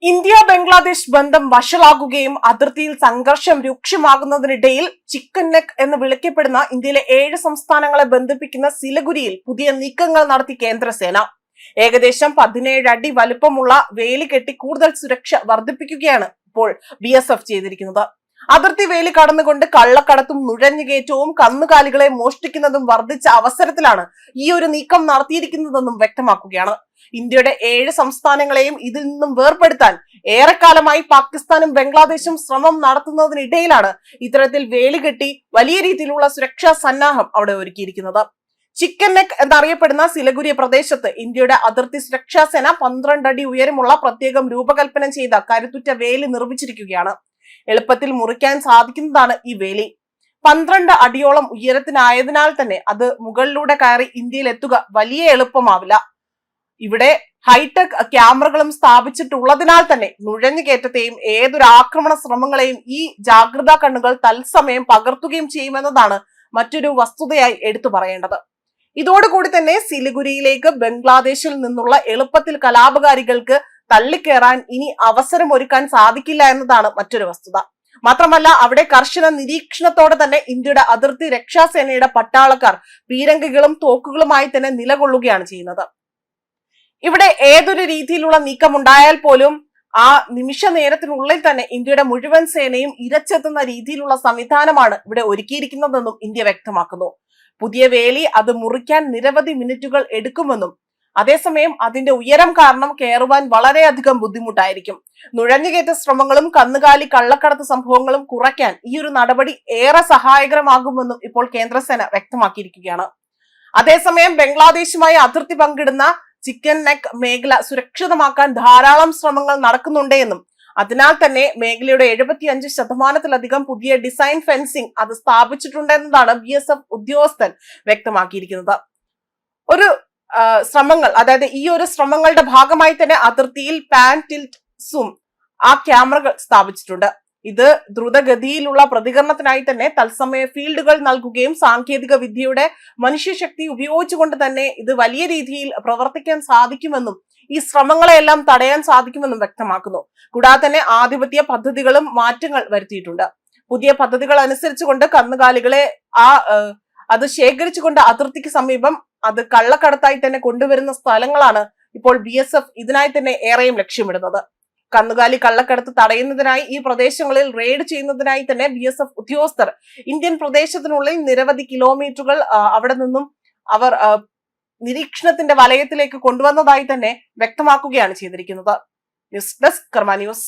India Bangladesh ബന്ധം വഷളാകുകയും അതിർത്തിയിൽ സംഘർഷം രൂക്ഷമാകുന്നതിനിടയിൽ ചിക്കൻ നെക്ക് എന്ന് വിളിക്കപ്പെടുന്ന ഇന്ത്യയിലെ 7 സംസ്ഥാനങ്ങളെ ബന്ധിപ്പിക്കുന്ന സിലഗുരിയിൽ പുതിയ നീക്കങ്ങൾ നടത്തി കേന്ദ്രസേന. ഏകദേശം 17 അടി വലുപ്പമുള്ള വേലി കെട്ടി കൂടുതൽ സുരക്ഷ വർദ്ധിപ്പിക്കുകയാണ് ഇപ്പോൾ BSF ചെയ്തിരിക്കുന്നത്. അതിർത്തി വേലി കടന്നുകൊണ്ട് കള്ളക്കടത്തും നുഴഞ്ഞുകയറ്റവും കന്നുകാലികളെ മോഷ്ടിക്കുന്നതും വർദ്ധിച്ച അവസരത്തിലാണ് ഈ ഒരു നീക്കം നടത്തിയിരിക്കുന്നതെന്നും വ്യക്തമാക്കുകയാണ്. ഇന്ത്യയുടെ 7 സംസ്ഥാനങ്ങളെയും ഇതിൽ നിന്നും വേർപെടുത്താൻ ഏറെക്കാലമായി പാകിസ്ഥാനും ബംഗ്ലാദേശും ശ്രമം നടത്തുന്നതിനിടയിലാണ് ഇത്തരത്തിൽ വേലി കെട്ടി വലിയ രീതിയിലുള്ള സുരക്ഷാ സന്നാഹം അവിടെ ഒരുക്കിയിരിക്കുന്നത്. ചിക്കൻ നെക്ക് എന്നറിയപ്പെടുന്ന സിലഗുരി പ്രദേശത്ത് ഇന്ത്യയുടെ അതിർത്തി സുരക്ഷാ സേന 12 അടി ഉയരമുള്ള പ്രത്യേകം രൂപകൽപ്പന ചെയ്ത കരുത്തുറ്റ വേലി നിർമ്മിച്ചിരിക്കുകയാണ്. എളുപ്പത്തിൽ മുറിക്കാൻ സാധിക്കുന്നതാണ് ഈ വേലി. 12 അടിയോളം ഉയരത്തിനായതിനാൽ തന്നെ അത് മുകളിലൂടെ കയറി ഇന്ത്യയിൽ എത്തുക വലിയ എളുപ്പമാവില്ല. ഇവിടെ ഹൈടെക് ക്യാമറകളും സ്ഥാപിച്ചിട്ടുള്ളതിനാൽ തന്നെ നുഴഞ്ഞുകയറ്റത്തെയും ഏതൊരു ആക്രമണ ശ്രമങ്ങളെയും ഈ ജാഗ്രതാ കണ്ണുകൾ തത്സമയം പകർത്തുകയും ചെയ്യുമെന്നതാണ് മറ്റൊരു വസ്തുതയായി എടുത്തു പറയേണ്ടത്. ഇതോടുകൂടി തന്നെ സിലിഗുരിയിലേക്ക് ബംഗ്ലാദേശിൽ നിന്നുള്ള എളുപ്പത്തിൽ കലാപകാരികൾക്ക് തള്ളിക്കയറാൻ ഇനി അവസരം ഒരുക്കാൻ സാധിക്കില്ല എന്നതാണ് മറ്റൊരു വസ്തുത. മാത്രമല്ല അവിടെ കർശന നിരീക്ഷണത്തോടെ തന്നെ ഇന്ത്യയുടെ അതിർത്തി രക്ഷാസേനയുടെ പട്ടാളക്കാർ പീരങ്കികളും തോക്കുകളുമായി തന്നെ നിലകൊള്ളുകയാണ് ചെയ്യുന്നത്. ഇവിടെ ഏതൊരു രീതിയിലുള്ള നീക്കം ഉണ്ടായാൽ പോലും ആ നിമിഷ നേരത്തിനുള്ളിൽ തന്നെ ഇന്ത്യയുടെ മുഴുവൻ സേനയും ഇരച്ചെത്തുന്ന രീതിയിലുള്ള സംവിധാനമാണ് ഇവിടെ ഒരുക്കിയിരിക്കുന്നതെന്നും ഇന്ത്യ വ്യക്തമാക്കുന്നു. പുതിയ വേലി അത് മുറിക്കാൻ നിരവധി മിനിറ്റുകൾ എടുക്കുമെന്നും അതേസമയം അതിന്റെ ഉയരം കാരണം കയറുവാൻ വളരെയധികം ബുദ്ധിമുട്ടായിരിക്കും. നുഴഞ്ഞുകയറ്റ ശ്രമങ്ങളും കന്നുകാലി കള്ളക്കടത്ത് സംഭവങ്ങളും കുറയ്ക്കാൻ ഈ ഒരു നടപടി ഏറെ സഹായകരമാകുമെന്നും ഇപ്പോൾ കേന്ദ്രസേന വ്യക്തമാക്കിയിരിക്കുകയാണ്. അതേസമയം ബംഗ്ലാദേശുമായി അതിർത്തി പങ്കിടുന്ന ചിക്കൻ നെക്ക് മേഖല സുരക്ഷിതമാക്കാൻ ധാരാളം ശ്രമങ്ങൾ നടക്കുന്നുണ്ടെന്നും അതിനാൽ തന്നെ മേഖലയുടെ 75% പുതിയ ഡിസൈൻ ഫെൻസിംഗ് അത് സ്ഥാപിച്ചിട്ടുണ്ടെന്നതാണ് BSF ഉദ്യോഗസ്ഥൻ വ്യക്തമാക്കിയിരിക്കുന്നത്. ഒരു ശ്രമങ്ങൾ, അതായത് ഈ ഒരു ശ്രമങ്ങളുടെ ഭാഗമായി തന്നെ അതിർത്തിയിൽ പാൻ ടിൽറ്റ് സൂം ആ ക്യാമറകൾ സ്ഥാപിച്ചിട്ടുണ്ട്. ഇത് ദ്രുതഗതിയിലുള്ള പ്രതികരണത്തിനായി തന്നെ തത്സമയ ഫീൽഡുകൾ നൽകുകയും സാങ്കേതിക വിദ്യയുടെ മനുഷ്യശക്തി ഉപയോഗിച്ചുകൊണ്ട് തന്നെ ഇത് വലിയ രീതിയിൽ പ്രവർത്തിക്കാൻ സാധിക്കുമെന്നും ഈ ശ്രമങ്ങളെല്ലാം തടയാൻ സാധിക്കുമെന്നും വ്യക്തമാക്കുന്നു. കൂടാതെ തന്നെ ആധിപത്യ പദ്ധതികളും മാറ്റങ്ങൾ വരുത്തിയിട്ടുണ്ട്. പുതിയ പദ്ധതികൾ അനുസരിച്ചുകൊണ്ട് കന്നുകാലികളെ അത് ശേഖരിച്ചുകൊണ്ട് അതിർത്തിക്ക് സമീപം അത് കള്ളക്കടത്തായി തന്നെ കൊണ്ടുവരുന്ന സ്ഥലങ്ങളാണ് ഇപ്പോൾ BSF ഇതിനായി തന്നെ ഏറെയും ലക്ഷ്യമിടുന്നത്. കന്നുകാലി കള്ളക്കടത്ത് തടയുന്നതിനായി ഈ പ്രദേശങ്ങളിൽ റെയ്ഡ് ചെയ്യുന്നതിനായി തന്നെ BSF ഉദ്യോഗസ്ഥർ ഇന്ത്യൻ പ്രദേശത്തിനുള്ളിൽ നിരവധി കിലോമീറ്ററുകൾ അവിടെ നിന്നും അവർ നിരീക്ഷണത്തിന്റെ വലയത്തിലേക്ക് കൊണ്ടുവന്നതായി തന്നെ വ്യക്തമാക്കുകയാണ് ചെയ്തിരിക്കുന്നത്. ന്യൂസ് ഡെസ്ക് കർമ്മ ന്യൂസ്.